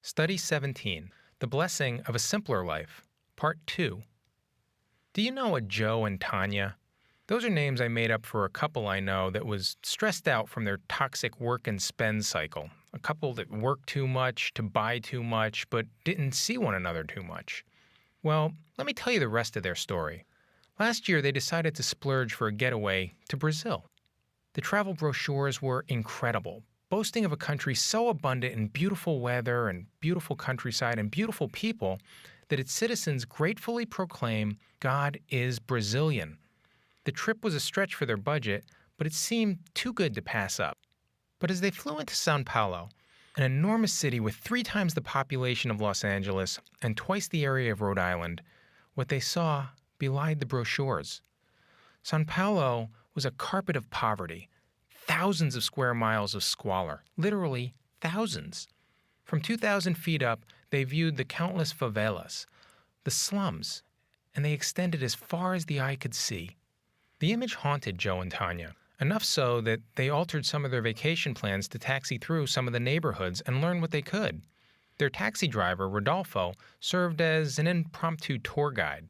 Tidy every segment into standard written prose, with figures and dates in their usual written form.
Study 17, The Blessing of a Simpler Life, Part 2. Do you know a Joe and Tanya? Those are names I made up for a couple I know that was stressed out from their toxic work and spend cycle. A couple that worked too much to buy too much, but didn't see one another too much. Well, let me tell you the rest of their story. Last year, they decided to splurge for a getaway to Brazil. The travel brochures were incredible, boasting of a country so abundant in beautiful weather and beautiful countryside and beautiful people that its citizens gratefully proclaim God is Brazilian. The trip was a stretch for their budget, but it seemed too good to pass up. But as they flew into São Paulo, an enormous city with 3 times the population of Los Angeles and twice the area of Rhode Island, what they saw belied the brochures. São Paulo was a carpet of poverty, thousands of square miles of squalor, literally thousands. From 2,000 feet up, they viewed the countless favelas, the slums, and they extended as far as the eye could see. The image haunted Joe and Tanya, enough so that they altered some of their vacation plans to taxi through some of the neighborhoods and learn what they could. Their taxi driver, Rodolfo, served as an impromptu tour guide.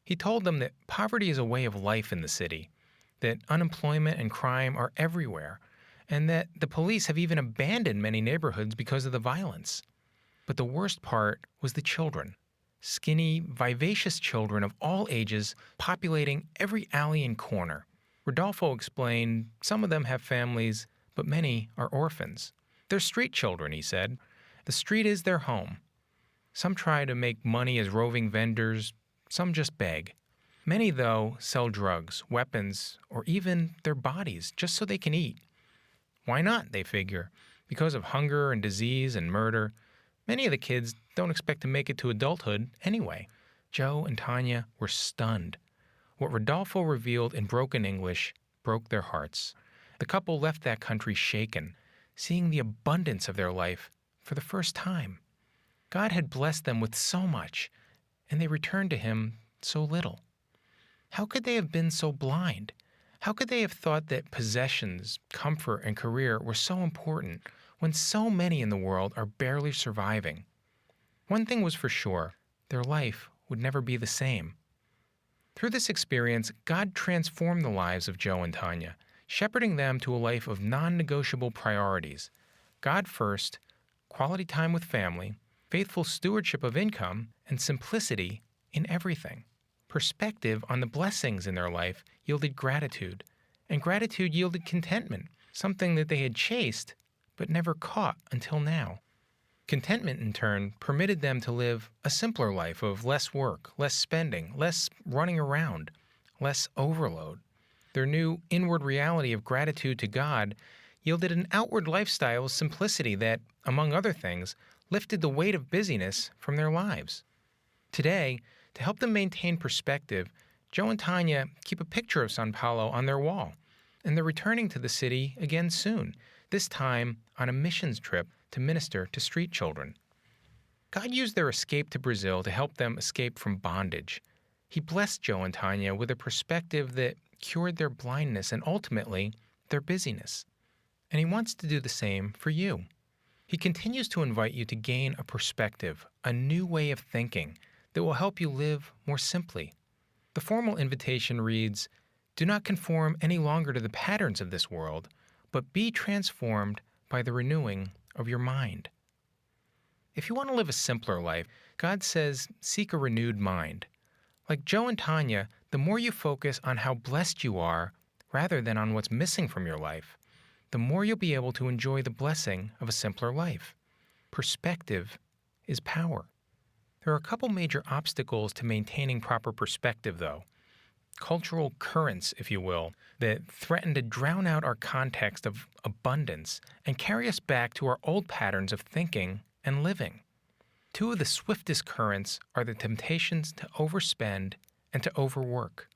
He told them that poverty is a way of life in the city, that unemployment and crime are everywhere, and that the police have even abandoned many neighborhoods because of the violence. But the worst part was the children. Skinny, vivacious children of all ages populating every alley and corner. Rodolfo explained some of them have families, but many are orphans. They're street children, he said. The street is their home. Some try to make money as roving vendors, some just beg. Many, though, sell drugs, weapons, or even their bodies just so they can eat. Why not, they figure? Because of hunger and disease and murder. Many of the kids don't expect to make it to adulthood anyway. Joe and Tanya were stunned. What Rodolfo revealed in broken English broke their hearts. The couple left that country shaken, seeing the abundance of their life for the first time. God had blessed them with so much, and they returned to Him so little. How could they have been so blind? How could they have thought that possessions, comfort, and career were so important when so many in the world are barely surviving? One thing was for sure, their life would never be the same. Through this experience, God transformed the lives of Joe and Tanya, shepherding them to a life of non-negotiable priorities. God first, quality time with family, faithful stewardship of income, and simplicity in everything. Perspective on the blessings in their life yielded gratitude, and gratitude yielded contentment, something that they had chased but never caught until now. Contentment, in turn, permitted them to live a simpler life of less work, less spending, less running around, less overload. Their new inward reality of gratitude to God yielded an outward lifestyle of simplicity that, among other things, lifted the weight of busyness from their lives. Today, to help them maintain perspective, Joe and Tanya keep a picture of São Paulo on their wall, and they're returning to the city again soon, this time on a missions trip to minister to street children. God used their escape to Brazil to help them escape from bondage. He blessed Joe and Tanya with a perspective that cured their blindness and ultimately their busyness. And He wants to do the same for you. He continues to invite you to gain a perspective, a new way of thinking that will help you live more simply. The formal invitation reads, "Do not conform any longer to the patterns of this world, but be transformed by the renewing of your mind." If you want to live a simpler life, God says seek a renewed mind. Like Joe and Tanya, the more you focus on how blessed you are rather than on what's missing from your life, the more you'll be able to enjoy the blessing of a simpler life. Perspective is power. There are a couple major obstacles to maintaining proper perspective, though. Cultural currents, if you will, that threaten to drown out our context of abundance and carry us back to our old patterns of thinking and living. 2 of the swiftest currents are the temptations to overspend and to overwork.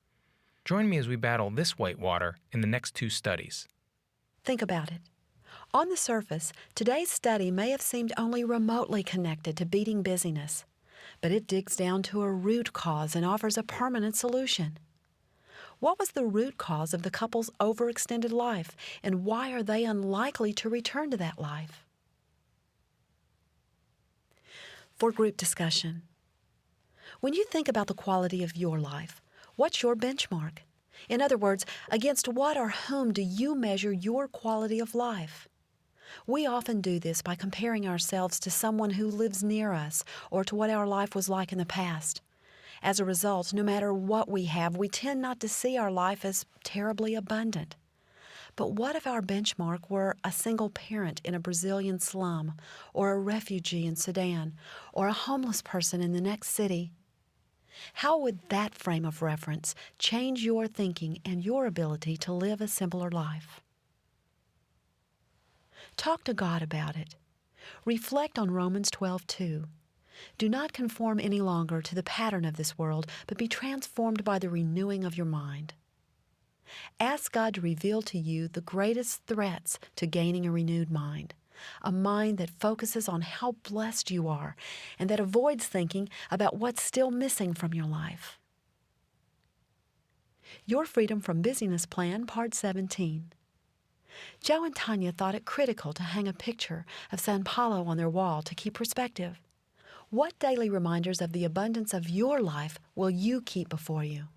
Join me as we battle this whitewater in the next 2 studies. Think about it. On the surface, today's study may have seemed only remotely connected to beating busyness, but it digs down to a root cause and offers a permanent solution. What was the root cause of the couple's overextended life, and why are they unlikely to return to that life? for group discussion. When you think about the quality of your life, what's your benchmark? In other words, against what or whom do you measure your quality of life? We often do this by comparing ourselves to someone who lives near us or to what our life was like in the past. As a result, no matter what we have, we tend not to see our life as terribly abundant. But what if our benchmark were a single parent in a Brazilian slum, or a refugee in Sudan, or a homeless person in the next city? How would that frame of reference change your thinking and your ability to live a simpler life? Talk to God about it. Reflect on Romans 12:2. Do not conform any longer to the pattern of this world, but be transformed by the renewing of your mind. Ask God to reveal to you the greatest threats to gaining a renewed mind, a mind that focuses on how blessed you are and that avoids thinking about what's still missing from your life. Your Freedom from Busyness Plan, Part 17. Joe and Tanya thought it critical to hang a picture of San Paulo on their wall to keep perspective. What daily reminders of the abundance of your life will you keep before you?